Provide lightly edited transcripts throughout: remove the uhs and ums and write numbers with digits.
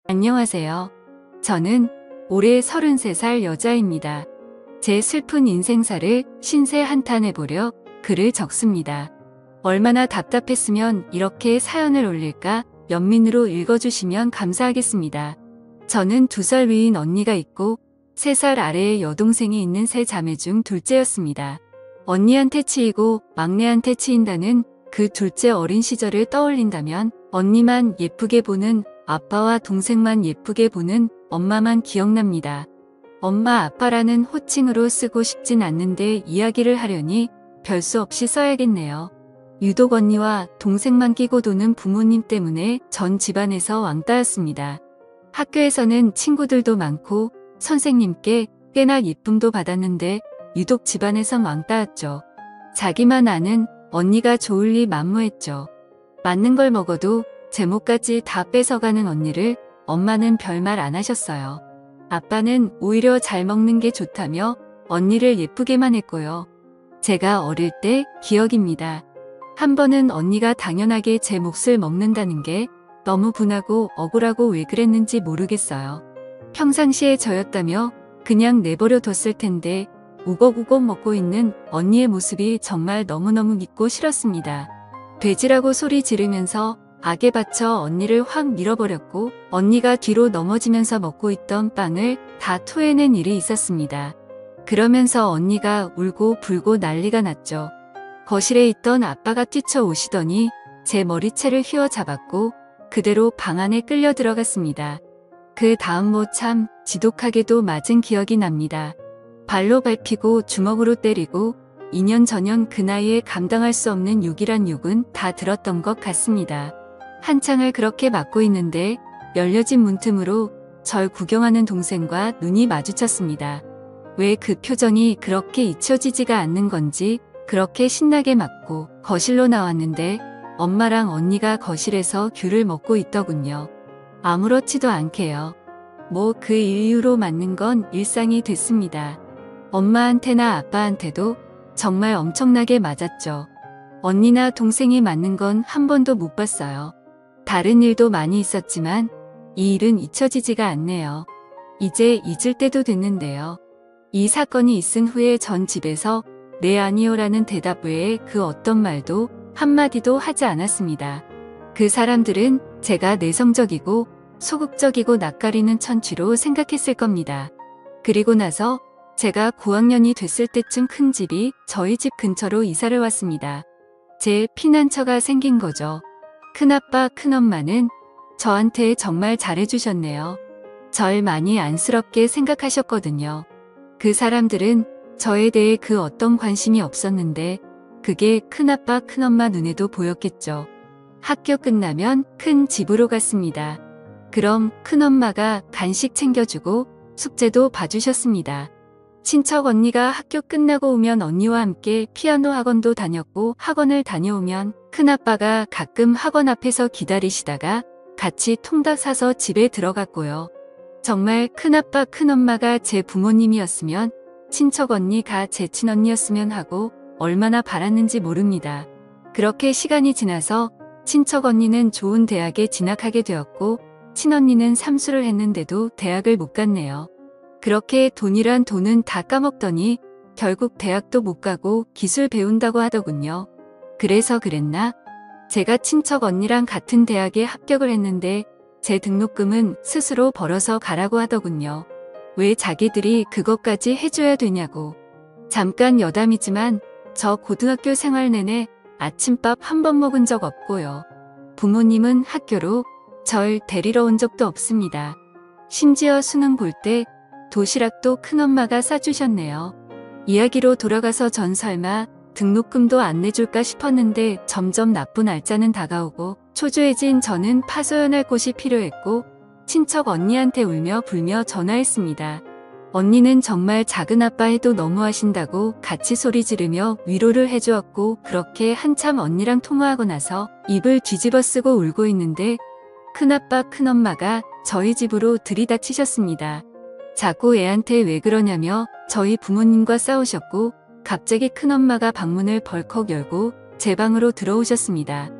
안녕하세요. 저는 올해 33살 여자입니다. 제 슬픈 인생사를 신세 한탄해보려 글을 적습니다. 얼마나 답답했으면 이렇게 사연을 올릴까 연민으로 읽어주시면 감사하겠습니다. 저는 2살 위인 언니가 있고 3살 아래의 여동생이 있는 세 자매 중 둘째였습니다. 언니한테 치이고 막내한테 치인다는 그 둘째 어린 시절을 떠올린다면 언니만 예쁘게 보는 아빠와 동생만 예쁘게 보는 엄마만 기억납니다. 엄마 아빠라는 호칭으로 쓰고 싶진 않는데 이야기를 하려니 별 수 없이 써야겠네요. 유독 언니와 동생만 끼고 도는 부모님 때문에 전 집안에서 왕따였습니다. 학교에서는 친구들도 많고 선생님께 꽤나 예쁨도 받았는데 유독 집안에선 왕따였죠. 자기만 아는 언니가 좋을 리 만무했죠. 맞는 걸 먹어도 제목까지 다 뺏어가는 언니를 엄마는 별말 안 하셨어요. 아빠는 오히려 잘 먹는 게 좋다며 언니를 예쁘게만 했고요. 제가 어릴 때 기억입니다. 한 번은 언니가 당연하게 제 몫을 먹는다는 게 너무 분하고 억울하고 왜 그랬는지 모르겠어요. 평상시에 저였다며 그냥 내버려 뒀을 텐데 우걱우걱 먹고 있는 언니의 모습이 정말 너무너무 믿고 싫었습니다. 돼지라고 소리 지르면서 악에 받쳐 언니를 확 밀어버렸고 언니가 뒤로 넘어지면서 먹고 있던 빵을 다 토해낸 일이 있었습니다. 그러면서 언니가 울고 불고 난리가 났죠. 거실에 있던 아빠가 뛰쳐오시더니 제 머리채를 휘어잡았고 그대로 방 안에 끌려 들어갔습니다. 그 다음 뭐 참 지독하게도 맞은 기억이 납니다. 발로 밟히고 주먹으로 때리고 2년 전년 그 나이에 감당할 수 없는 욕이란 욕은 다 들었던 것 같습니다. 한창을 그렇게 맞고 있는데 열려진 문틈으로 절 구경하는 동생과 눈이 마주쳤습니다. 왜 그 표정이 그렇게 잊혀지지가 않는 건지 그렇게 신나게 맞고 거실로 나왔는데 엄마랑 언니가 거실에서 귤을 먹고 있더군요. 아무렇지도 않게요. 뭐 그 이유로 맞는 건 일상이 됐습니다. 엄마한테나 아빠한테도 정말 엄청나게 맞았죠. 언니나 동생이 맞는 건 한 번도 못 봤어요. 다른 일도 많이 있었지만 이 일은 잊혀지지가 않네요. 이제 잊을 때도 됐는데요. 이 사건이 있은 후에 전 집에서 네 아니요라는 대답 외에 그 어떤 말도 한마디도 하지 않았습니다. 그 사람들은 제가 내성적이고 소극적이고 낯가리는 천취로 생각했을 겁니다. 그리고 나서 제가 고학년이 됐을 때쯤 큰 집이 저희 집 근처로 이사를 왔습니다. 제 피난처가 생긴 거죠. 큰아빠, 큰엄마는 저한테 정말 잘해주셨네요. 절 많이 안쓰럽게 생각하셨거든요. 그 사람들은 저에 대해 그 어떤 관심이 없었는데 그게 큰아빠, 큰엄마 눈에도 보였겠죠. 학교 끝나면 큰 집으로 갔습니다. 그럼 큰엄마가 간식 챙겨주고 숙제도 봐주셨습니다. 친척 언니가 학교 끝나고 오면 언니와 함께 피아노 학원도 다녔고 학원을 다녀오면 큰아빠가 가끔 학원 앞에서 기다리시다가 같이 통닭 사서 집에 들어갔고요. 정말 큰아빠 큰엄마가 제 부모님이었으면 친척 언니가 제 친언니였으면 하고 얼마나 바랐는지 모릅니다. 그렇게 시간이 지나서 친척 언니는 좋은 대학에 진학하게 되었고 친언니는 삼수를 했는데도 대학을 못 갔네요. 그렇게 돈이란 돈은 다 까먹더니 결국 대학도 못 가고 기술 배운다고 하더군요. 그래서 그랬나? 제가 친척 언니랑 같은 대학에 합격을 했는데 제 등록금은 스스로 벌어서 가라고 하더군요. 왜 자기들이 그것까지 해줘야 되냐고. 잠깐 여담이지만 저 고등학교 생활 내내 아침밥 한 번 먹은 적 없고요. 부모님은 학교로 절 데리러 온 적도 없습니다. 심지어 수능 볼 때 도시락도 큰엄마가 싸주셨네요. 이야기로 돌아가서 전 설마 등록금도 안 내줄까 싶었는데 점점 나쁜 날짜는 다가오고 초조해진 저는 파소연할 곳이 필요했고 친척 언니한테 울며 불며 전화했습니다. 언니는 정말 작은아빠 해도 너무하신다고 같이 소리 지르며 위로를 해주었고 그렇게 한참 언니랑 통화하고 나서 입을 뒤집어 쓰고 울고 있는데 큰아빠 큰엄마가 저희 집으로 들이닥치셨습니다. 자꾸 애한테 왜 그러냐며 저희 부모님과 싸우셨고 갑자기 큰엄마가 방문을 벌컥 열고 제 방으로 들어오셨습니다.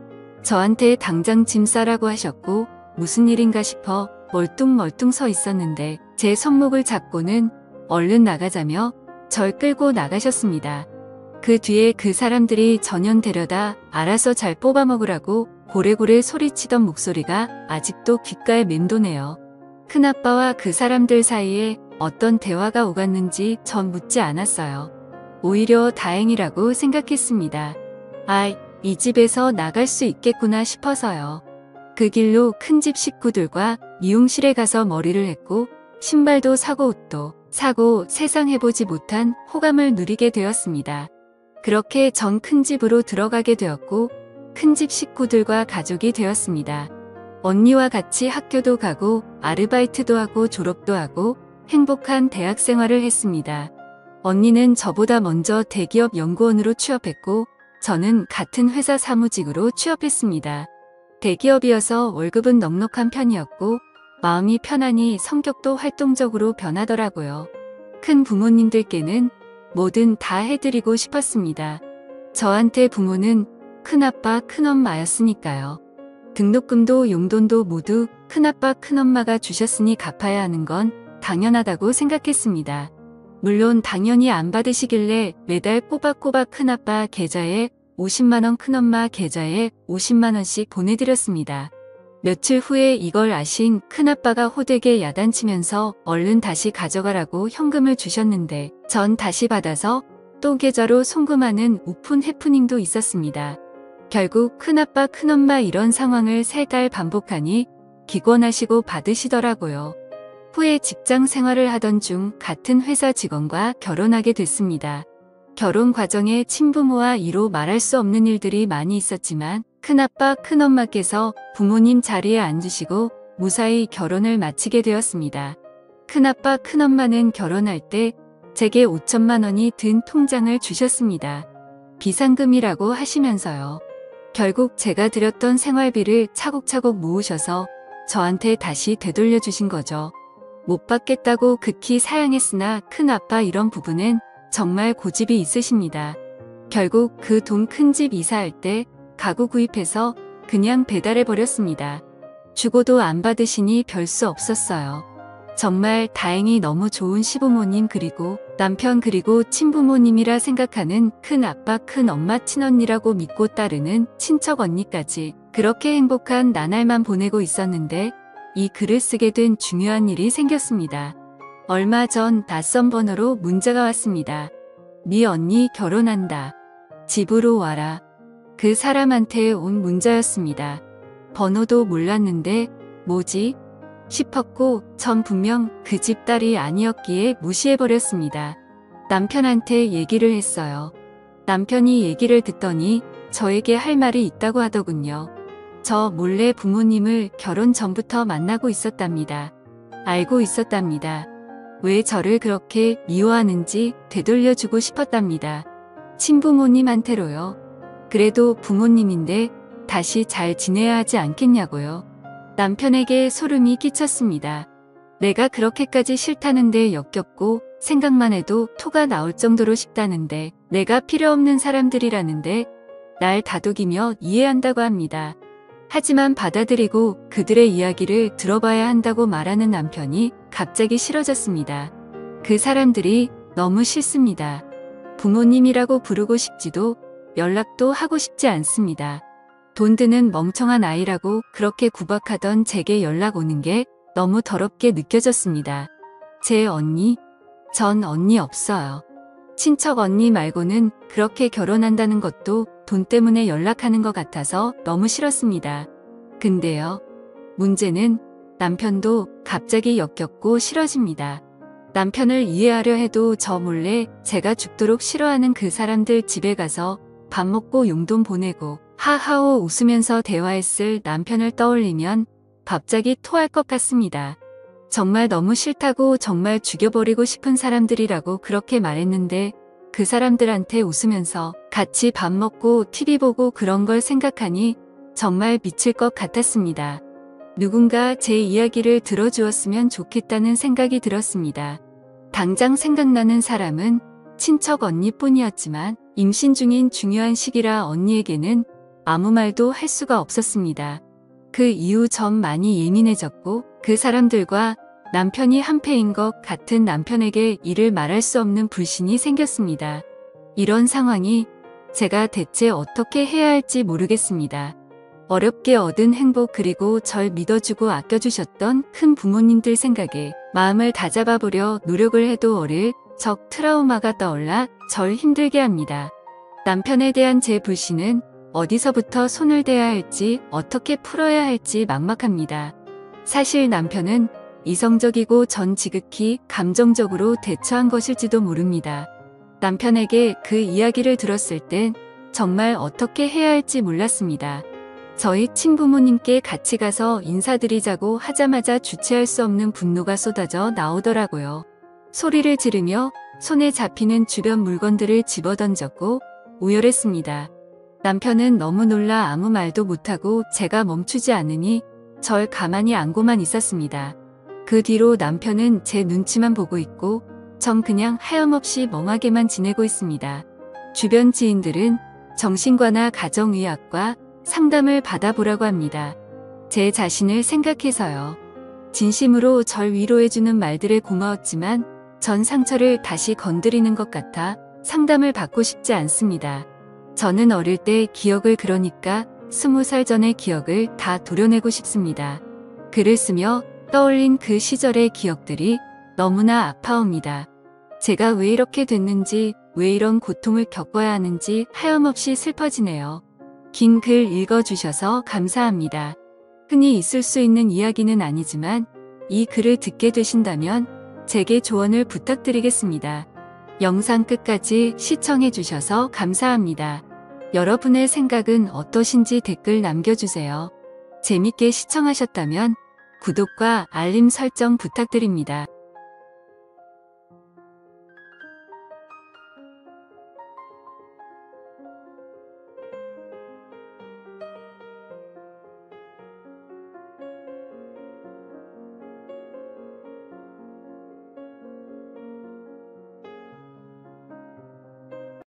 저한테 당장 짐 싸라고 하셨고 무슨 일인가 싶어 멀뚱멀뚱 서 있었는데 제 손목을 잡고는 얼른 나가자며 절 끌고 나가셨습니다. 그 뒤에 그 사람들이 전현 데려다 알아서 잘 뽑아먹으라고 고래고래 소리치던 목소리가 아직도 귓가에 맴도네요. 큰아빠와 그 사람들 사이에 어떤 대화가 오갔는지 전 묻지 않았어요. 오히려 다행이라고 생각했습니다. 아, 이 집에서 나갈 수 있겠구나 싶어서요. 그 길로 큰 집 식구들과 미용실에 가서 머리를 했고 신발도 사고 옷도 사고 세상 해보지 못한 호감을 누리게 되었습니다. 그렇게 전 큰 집으로 들어가게 되었고 큰 집 식구들과 가족이 되었습니다. 언니와 같이 학교도 가고 아르바이트도 하고 졸업도 하고 행복한 대학 생활을 했습니다. 언니는 저보다 먼저 대기업 연구원으로 취업했고 저는 같은 회사 사무직으로 취업했습니다. 대기업이어서 월급은 넉넉한 편이었고 마음이 편하니 성격도 활동적으로 변하더라고요. 큰 부모님들께는 뭐든 다 해드리고 싶었습니다. 저한테 부모는 큰아빠, 큰엄마였으니까요. 등록금도 용돈도 모두 큰아빠, 큰엄마가 주셨으니 갚아야 하는 건 당연하다고 생각했습니다. 물론 당연히 안 받으시길래 매달 꼬박꼬박 큰아빠 계좌에 50만원, 큰엄마 계좌에 50만원씩 보내드렸습니다. 며칠 후에 이걸 아신 큰아빠가 호되게 야단치면서 얼른 다시 가져가라고 현금을 주셨는데 전 다시 받아서 또 계좌로 송금하는 오픈 해프닝도 있었습니다. 결국 큰아빠, 큰엄마 이런 상황을 3달 반복하니 기권하시고 받으시더라고요. 후에 직장 생활을 하던 중 같은 회사 직원과 결혼하게 됐습니다. 결혼 과정에 친부모와 이로 말할 수 없는 일들이 많이 있었지만 큰아빠, 큰엄마께서 부모님 자리에 앉으시고 무사히 결혼을 마치게 되었습니다. 큰아빠, 큰엄마는 결혼할 때 제게 5천만 원이 든 통장을 주셨습니다. 비상금이라고 하시면서요. 결국 제가 드렸던 생활비를 차곡차곡 모으셔서 저한테 다시 되돌려 주신 거죠. 못 받겠다고 극히 사양했으나 큰아빠 이런 부분은 정말 고집이 있으십니다. 결국 그 돈 큰 집 이사할 때 가구 구입해서 그냥 배달해버렸습니다. 주고도 안 받으시니 별 수 없었어요. 정말 다행히 너무 좋은 시부모님 그리고 남편 그리고 친부모님이라 생각하는 큰아빠 큰엄마 친언니라고 믿고 따르는 친척 언니까지 그렇게 행복한 나날만 보내고 있었는데 이 글을 쓰게 된 중요한 일이 생겼습니다. 얼마 전 낯선 번호로 문자가 왔습니다. 네 언니 결혼한다. 집으로 와라. 그 사람한테 온 문자였습니다. 번호도 몰랐는데 뭐지? 싶었고 전 분명 그 집 딸이 아니었기에 무시해버렸습니다. 남편한테 얘기를 했어요. 남편이 얘기를 듣더니 저에게 할 말이 있다고 하더군요. 저 몰래 부모님을 결혼 전부터 만나고 있었답니다. 알고 있었답니다. 왜 저를 그렇게 미워하는지 되돌려주고 싶었답니다. 친부모님한테로요. 그래도 부모님인데 다시 잘 지내야 하지 않겠냐고요. 남편에게 소름이 끼쳤습니다. 내가 그렇게까지 싫다는데 역겹고 생각만 해도 토가 나올 정도로 싶다는데 내가 필요 없는 사람들이라는데 날 다독이며 이해한다고 합니다. 하지만 받아들이고 그들의 이야기를 들어봐야 한다고 말하는 남편이 갑자기 싫어졌습니다. 그 사람들이 너무 싫습니다. 부모님이라고 부르고 싶지도 연락도 하고 싶지 않습니다. 돈 드는 멍청한 아이라고 그렇게 구박하던 제게 연락 오는 게 너무 더럽게 느껴졌습니다. 제 언니? 전 언니 없어요. 친척 언니 말고는 그렇게 결혼한다는 것도 돈 때문에 연락하는 것 같아서 너무 싫었습니다. 근데요. 문제는 남편도 갑자기 역겹고 싫어집니다. 남편을 이해하려 해도 저 몰래 제가 죽도록 싫어하는 그 사람들 집에 가서 밥 먹고 용돈 보내고 하하호 웃으면서 대화했을 남편을 떠올리면 갑자기 토할 것 같습니다. 정말 너무 싫다고 정말 죽여버리고 싶은 사람들이라고 그렇게 말했는데 그 사람들한테 웃으면서 같이 밥 먹고 TV 보고 그런 걸 생각하니 정말 미칠 것 같았습니다. 누군가 제 이야기를 들어주었으면 좋겠다는 생각이 들었습니다. 당장 생각나는 사람은 친척 언니뿐이었지만 임신 중인 중요한 시기라 언니에게는 아무 말도 할 수가 없었습니다. 그 이후 전 많이 예민해졌고 그 사람들과 남편이 한패인 것 같은 남편에게 이를 말할 수 없는 불신이 생겼습니다. 이런 상황이 제가 대체 어떻게 해야 할지 모르겠습니다. 어렵게 얻은 행복 그리고 절 믿어주고 아껴주셨던 큰 부모님들 생각에 마음을 다잡아보려 노력을 해도 어릴 적 트라우마가 떠올라 절 힘들게 합니다. 남편에 대한 제 불신은 어디서부터 손을 대야 할지 어떻게 풀어야 할지 막막합니다. 사실 남편은 이성적이고 전 지극히 감정적으로 대처한 것일지도 모릅니다. 남편에게 그 이야기를 들었을 땐 정말 어떻게 해야 할지 몰랐습니다. 저희 친부모님께 같이 가서 인사드리자고 하자마자 주체할 수 없는 분노가 쏟아져 나오더라고요. 소리를 지르며 손에 잡히는 주변 물건들을 집어던졌고 우열했습니다. 남편은 너무 놀라 아무 말도 못하고 제가 멈추지 않으니 절 가만히 안고만 있었습니다. 그 뒤로 남편은 제 눈치만 보고 있고 전 그냥 하염없이 멍하게만 지내고 있습니다. 주변 지인들은 정신과나 가정의학과 상담을 받아보라고 합니다. 제 자신을 생각해서요. 진심으로 절 위로해주는 말들에 고마웠지만 전 상처를 다시 건드리는 것 같아 상담을 받고 싶지 않습니다. 저는 어릴 때 기억을 그러니까 20살 전의 기억을 다 도려내고 싶습니다. 글을 쓰며 떠올린 그 시절의 기억들이 너무나 아파옵니다. 제가 왜 이렇게 됐는지, 왜 이런 고통을 겪어야 하는지 하염없이 슬퍼지네요. 긴 글 읽어주셔서 감사합니다. 흔히 있을 수 있는 이야기는 아니지만 이 글을 듣게 되신다면 제게 조언을 부탁드리겠습니다. 영상 끝까지 시청해주셔서 감사합니다. 여러분의 생각은 어떠신지 댓글 남겨주세요. 재밌게 시청하셨다면 구독과 알림 설정 부탁드립니다.